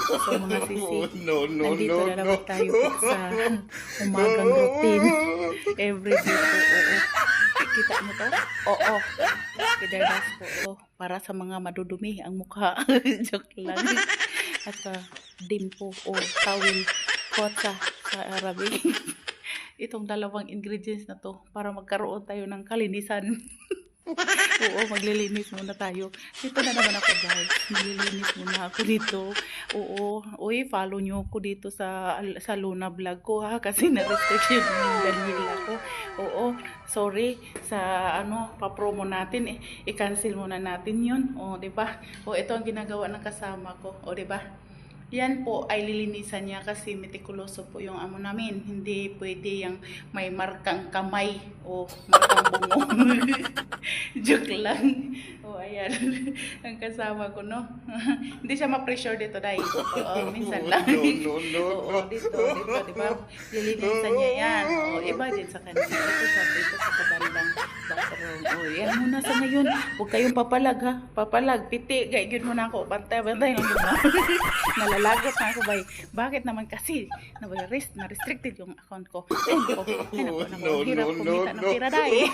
So mga sisi, No, no, nandito no, na no. naman tayo po sa umagang routine. Everyday po, oo. Kita mo to? Oo. Kidardas po to. Para sa mga madudumi ang mukha. Joke lang. At dimpo o tawil kotsa sa Arabic. Itong dalawang ingredients na to para magkaroon tayo ng kalinisan. Oo, maglilinis muna tayo. Dito na naman ako guys. Maglilinis muna ako dito. Oo, uy, follow nyo ako dito sa Luna vlog ko ha. Kasi na-restriction yung Daniela ko. Oo, sorry sa pa-promo natin. I-cancel muna natin yun. O, diba? O, ito ang ginagawa ng kasama ko. O, diba? Yan po ay lilinisan niya kasi metikuloso po yung amo namin. Hindi pwede yung may markang kamay o markang bungo. Joke lang. O ayan. Ang kasama ko, no? Hindi siya ma-pressure dito dahil. Oo, minsan lang. No, no, no, Oo, dito, diba? Lilinisan niya yan. O, iba din sa kanya. Dito sa kabandang bathroom. O, yan muna sa ngayon. Huwag kayong papalag, ha? Papalag, piti. Gaigin mo na ako. Bantay lang diba? Nalalagot na ako, bay. Bakit naman kasi na-restricted yung account ko. Ay, ako naman. Hirap kumita ng pira dahil.